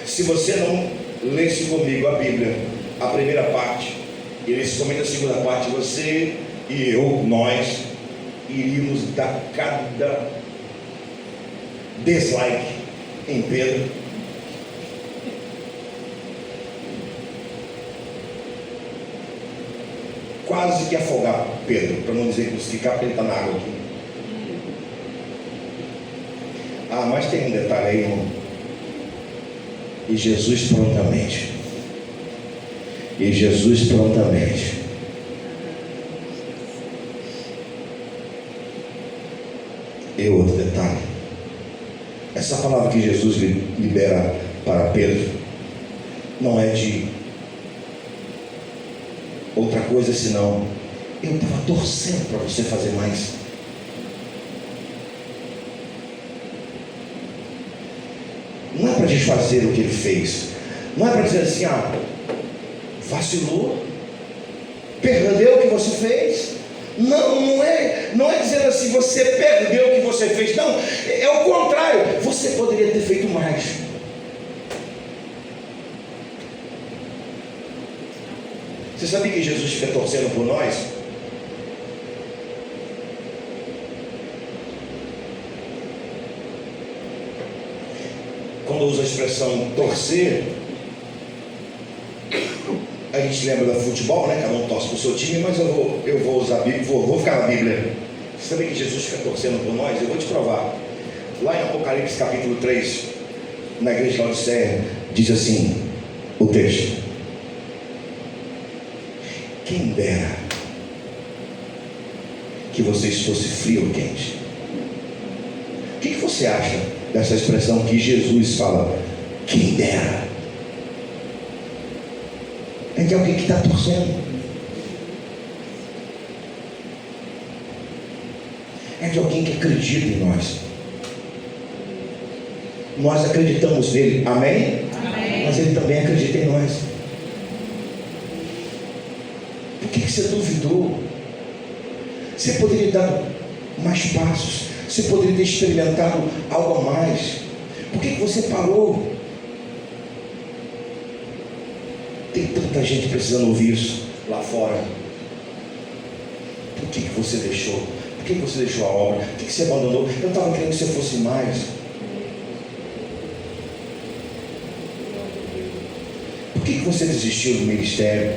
Se você não lesse comigo a Bíblia, a primeira parte, e lesse somente a segunda parte, você e eu, nós, iríamos dar cada dislike em Pedro. Quase que afogar Pedro, para não dizer crucificar, porque ele está na água aqui. Mas tem um detalhe aí, irmão. E Jesus prontamente. E outro detalhe, essa palavra que Jesus libera para Pedro não é de outra coisa senão: eu estava torcendo para você fazer mais. Não é para desfazer o que ele fez, não é para dizer assim: vacilou, perdeu o que você fez. Não é dizer assim: você perdeu o que você fez. Não, é o contrário, você poderia ter feito mais. Você sabia que Jesus fica torcendo por nós? Quando usa a expressão torcer, a gente lembra do futebol, né? Cada um torce para o seu time, mas eu vou usar a Bíblia, vou ficar na Bíblia. Você sabia que Jesus fica torcendo por nós? Eu vou te provar. Lá em Apocalipse capítulo 3, na igreja de Laodiceia, diz assim o texto: quem dera que vocês fossem frio ou quente. O que você acha dessa expressão que Jesus fala? Quem dera. É de alguém que está torcendo. É de alguém que acredita em nós. Nós acreditamos nele, amém? Amém. Mas ele também acredita em nós. Por que você duvidou? Você poderia dar mais passos. Você poderia ter experimentado algo a mais. Por que você parou? Tem tanta gente precisando ouvir isso lá fora. Por que você deixou? Por que você deixou a obra? Por que você abandonou? Eu estava querendo que você fosse mais. Por que você desistiu do ministério?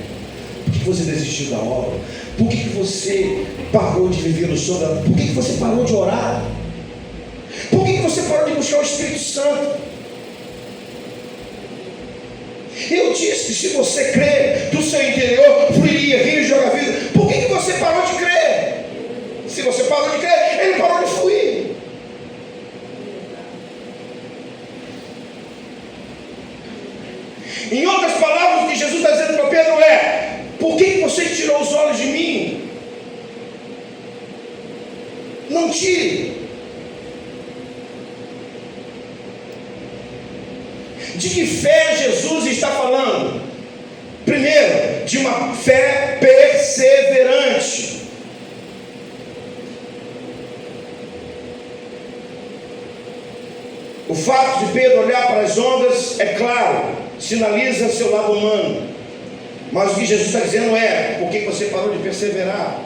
Por que você desistiu da obra? Por que você parou de viver no sonho? Por que você parou de orar? Por que você parou de buscar o Espírito Santo? Eu disse que se você crer, do seu interior fluiria rios de água viva. Por que você parou de crer? Se você parou de crer, ele parou de fluir. Em outras palavras, o que Jesus está dizendo para Pedro é: por que você tirou os olhos de mim? Não tire. De que fé Jesus está falando? Primeiro, de uma fé perseverante. O fato de Pedro olhar para as ondas, é claro, sinaliza seu lado humano. Mas o que Jesus está dizendo é: por que você parou de perseverar?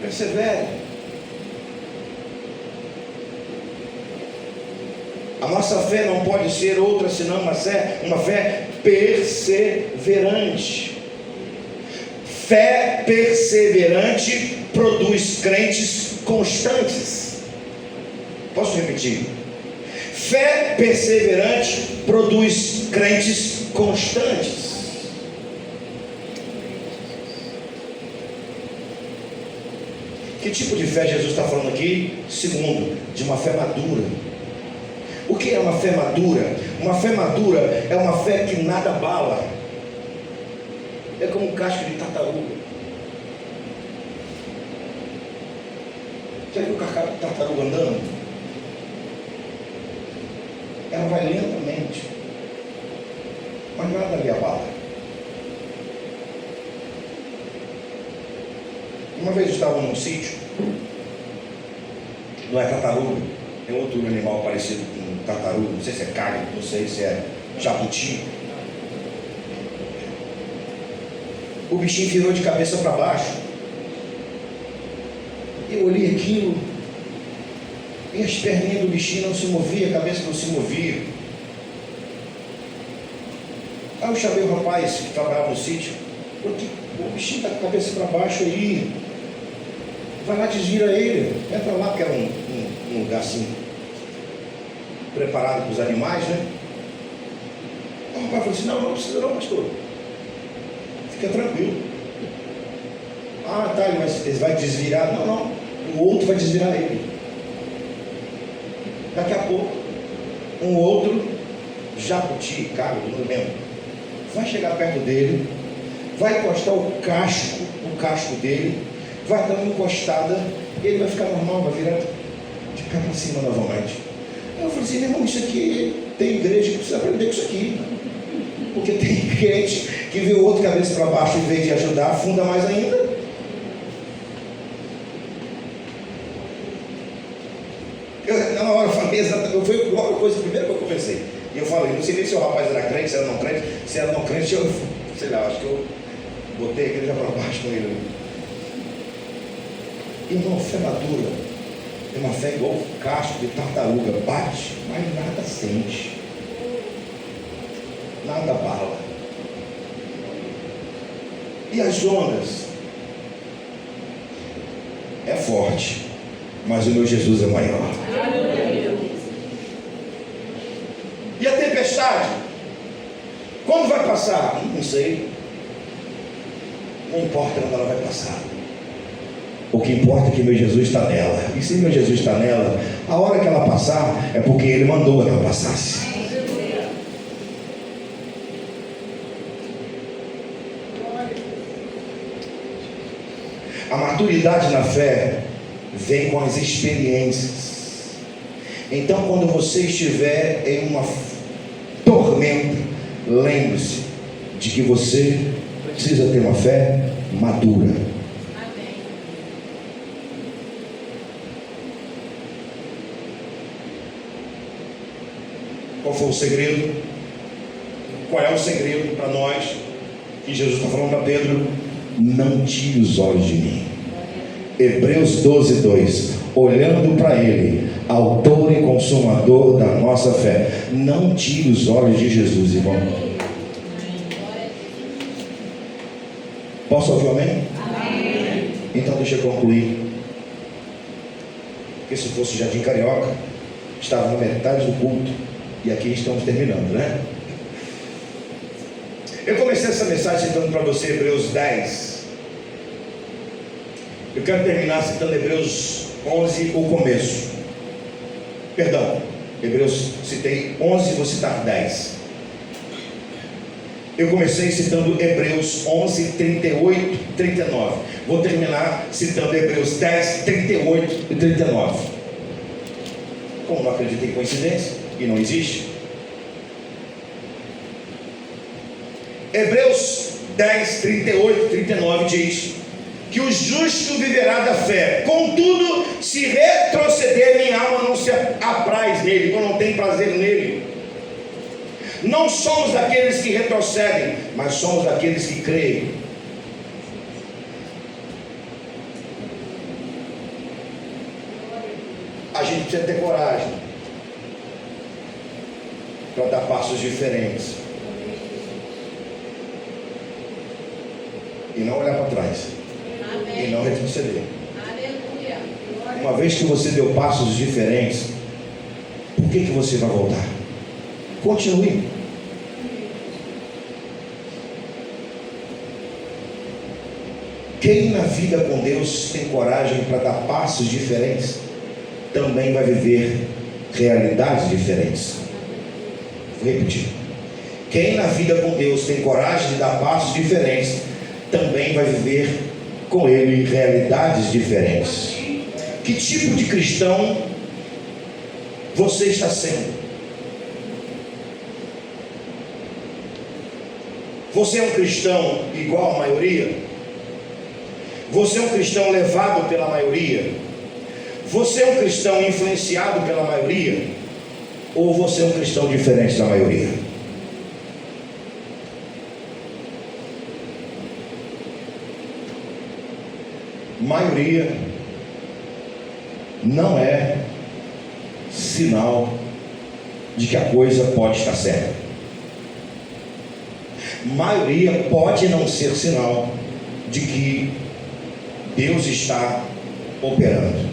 Persevere. A nossa fé não pode ser outra senão uma fé perseverante. Fé perseverante produz crentes constantes. Posso repetir? Fé perseverante produz crentes constantes. Que tipo de fé Jesus está falando aqui? Segundo, de uma fé madura. O que é uma fé madura? Uma fé madura é uma fé que nada abala. É como um casco de tartaruga. Já viu o tartaruga andando? Ela vai lentamente, mas nada lhe abala. Uma vez eu estava num sítio, não é tartaruga, é outro animal parecido com tartaruga, não sei se é carne, não sei se é jabuti. O bichinho virou de cabeça para baixo. Eu olhei aquilo, e as perninhas do bichinho não se moviam, a cabeça não se movia. Aí eu chamei o rapaz que trabalhava no sítio, porque o bichinho está com a cabeça para baixo aí. Vai lá, desvira ele, entra lá, porque era um lugar assim, preparado para os animais, né? O rapaz falou assim: não precisa não, pastor, fica tranquilo. Ah, tá, ele vai desvirar. Não, o outro vai desvirar ele. Daqui a pouco, um outro jabuti, cabra, não lembro, vai chegar perto dele, vai encostar o casco dele, vai dar uma encostada, e ele vai ficar normal, vai virar de pé para cima novamente. Eu falei assim: meu irmão, isso aqui tem igreja que precisa aprender com isso aqui, porque tem crente que vê o outro cabeça para baixo, em vez de ajudar, afunda mais ainda. Na hora eu falei exatamente, foi a coisa primeira que eu conversei. E eu falei, não sei nem se o rapaz era crente, se era não crente. Se era não crente, eu, sei lá, acho que eu botei a igreja para baixo com ele. Irmão, fé madura é uma fé igual casco de tartaruga, bate, mas nada sente, nada bala. E as ondas? É forte, mas o meu Jesus é maior. E a tempestade? Quando vai passar? Não sei. Não importa quando ela vai passar. O que importa é que meu Jesus está nela. E se meu Jesus está nela, a hora que ela passar é porque Ele mandou que ela passasse. A maturidade na fé vem com as experiências. Então, quando você estiver em uma tormenta, lembre-se de que você precisa ter uma fé madura. Qual foi o segredo? Qual é o segredo para nós? Que Jesus está falando para Pedro: não tire os olhos de mim. Hebreus 12:2. Olhando para Ele, autor e consumador da nossa fé. Não tire os olhos de Jesus, irmão. Posso ouvir um amém? Amém. Então deixa eu concluir. Porque se fosse Jardim Carioca, estava na metade do culto. E aqui estamos terminando, né? Eu comecei essa mensagem citando para você Hebreus 10. Eu quero terminar citando Hebreus 11, o começo. Perdão, Hebreus, citei 11, vou citar 10. Eu comecei citando Hebreus 11, 38, 39. Vou terminar citando Hebreus 10, 38 e 39. Como não acredito em coincidência, e não existe. Hebreus 10, 38 e 39 diz que o justo viverá da fé. Contudo, se retroceder, minha alma não se apraz nele, ou não tem prazer nele. Não somos daqueles que retrocedem, mas somos daqueles que creem. A gente precisa ter coragem para dar passos diferentes e não olhar para trás. Amém. E não retroceder. Aleluia. Uma vez que você deu passos diferentes, por que você vai voltar? Continue. Quem na vida com Deus tem coragem para dar passos diferentes, também vai viver realidades diferentes. Vou repetir. Quem na vida com Deus tem coragem de dar passos diferentes, também vai viver com Ele realidades diferentes. Que tipo de cristão você está sendo? Você é um cristão igual à maioria? Você é um cristão levado pela maioria? Você é um cristão influenciado pela maioria? Ou você é um cristão diferente da maioria? Maioria não é sinal de que a coisa pode estar certa. Maioria pode não ser sinal de que Deus está operando.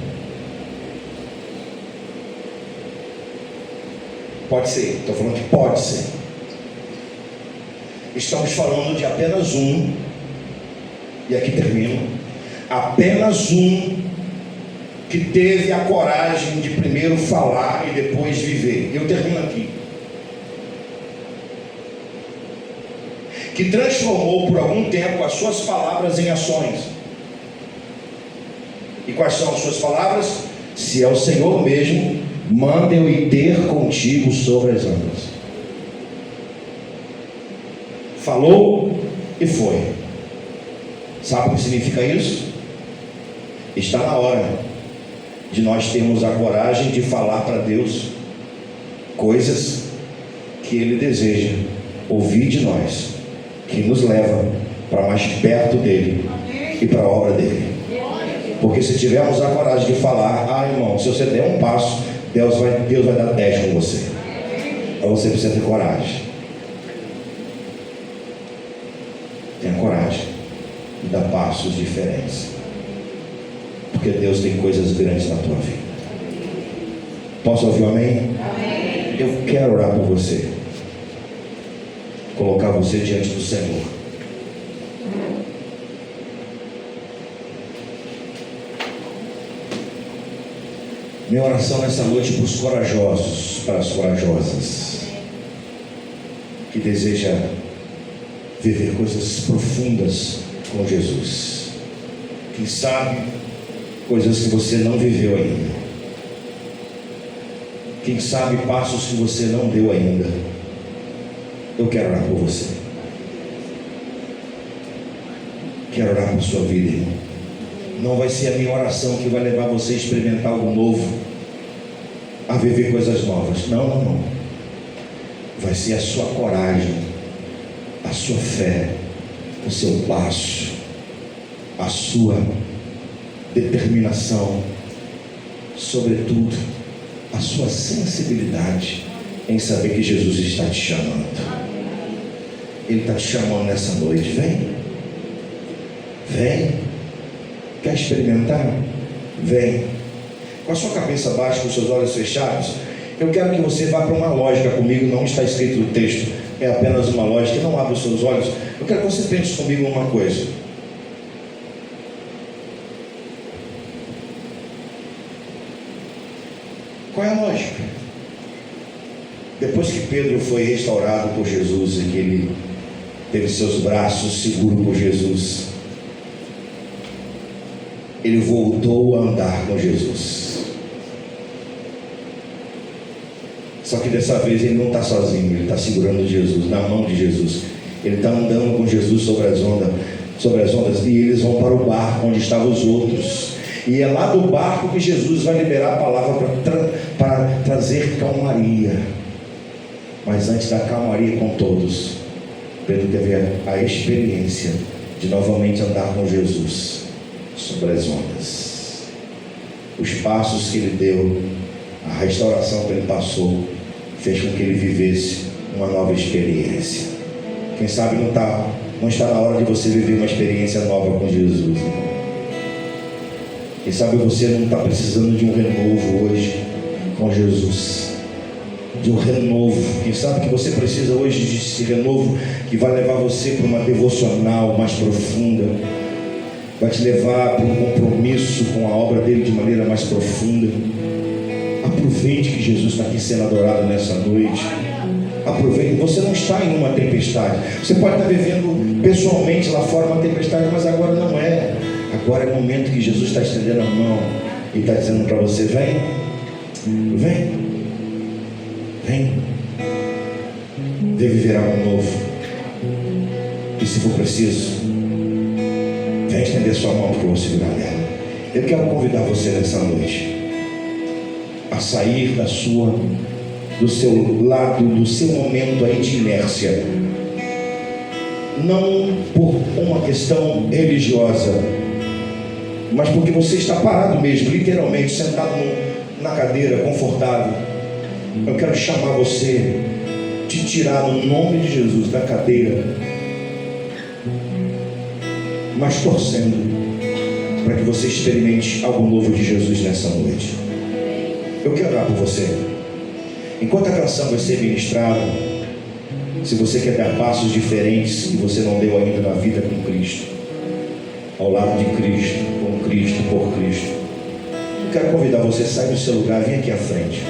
Pode ser, estou falando que pode ser. Estamos falando de apenas um, e aqui termino, apenas um que teve a coragem de primeiro falar e depois viver. Eu termino aqui. Que transformou por algum tempo as suas palavras em ações. E quais são as suas palavras? Se é o Senhor mesmo, manda eu ir ter contigo sobre as águas. Falou e foi. Sabe o que significa isso? Está na hora de nós termos a coragem de falar para Deus coisas que Ele deseja ouvir de nós, que nos leva para mais perto dEle e para a obra dEle. Porque se tivermos a coragem de falar, irmão, se você der um passo, Deus vai dar 10 com você. Então você precisa ter coragem. Tenha coragem de dar passos diferentes, porque Deus tem coisas grandes na tua vida. Posso ouvir um amém? Amém. Eu quero orar por você, colocar você diante do Senhor. Minha oração nessa noite para os corajosos, para as corajosas, que deseja viver coisas profundas com Jesus. Quem sabe coisas que você não viveu ainda. Quem sabe passos que você não deu ainda. Eu quero orar por você. Quero orar por sua vida, irmão. Não vai ser a minha oração que vai levar você a experimentar algo novo, a viver coisas novas. Não, não, não. Vai ser a sua coragem, a sua fé, o seu passo, a sua determinação, sobretudo a sua sensibilidade em saber que Jesus está te chamando. Ele está te chamando nessa noite. Vem, vem. Quer experimentar? Vem. Com a sua cabeça baixa, com os seus olhos fechados, eu quero que você vá para uma lógica comigo. Não está escrito no texto, é apenas uma lógica. Não abra os seus olhos. Eu quero que você pense comigo uma coisa. Qual é a lógica? Depois que Pedro foi restaurado por Jesus e que ele teve seus braços seguros por Jesus, ele voltou a andar com Jesus. Só que dessa vez ele não está sozinho, ele está segurando Jesus, na mão de Jesus. Ele está andando com Jesus sobre as ondas, e eles vão para o barco onde estavam os outros. E é lá do barco que Jesus vai liberar a palavra para trazer calmaria. Mas antes da calmaria com todos, Pedro teve a experiência de novamente andar com Jesus sobre as ondas. Os passos que ele deu, a restauração que ele passou, fez com que ele vivesse uma nova experiência. Quem sabe não está na hora de você viver uma experiência nova com Jesus. Quem sabe você não está precisando de um renovo hoje com Jesus, de um renovo. Quem sabe que você precisa hoje desse renovo que vai levar você para uma devocional mais profunda, vai te levar para um compromisso com a obra dele de maneira mais profunda. Aproveite que Jesus está aqui sendo adorado nessa noite. Aproveite. Você não está em uma tempestade. Você pode estar vivendo pessoalmente lá fora uma tempestade, mas agora não é. Agora é o momento que Jesus está estendendo a mão e está dizendo para você: vem, vem, vem, vem viver algo novo. E se for preciso, vem estender sua mão para eu segurar ela. Eu quero convidar você nessa noite a sair do seu lado, do seu momento aí de inércia, não por uma questão religiosa, mas porque você está parado mesmo, literalmente, sentado na cadeira, confortável. Eu quero chamar você, te tirar no nome de Jesus da cadeira, mas torcendo para que você experimente algo novo de Jesus nessa noite. Eu quero orar por você. Enquanto a canção vai ser ministrada, se você quer dar passos diferentes que você não deu ainda na vida com Cristo, ao lado de Cristo, com Cristo, por Cristo, eu quero convidar você a sair do seu lugar, vem aqui à frente.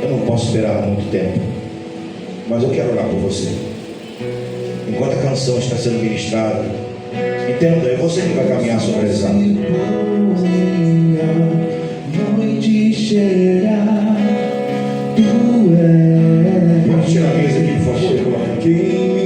Eu não posso esperar muito tempo, mas eu quero orar por você. Enquanto a canção está sendo ministrada, entenda, é você que vai caminhar sobre as águas. Noite chegar, tu és. Vamos tirar a mesa aqui, por favor.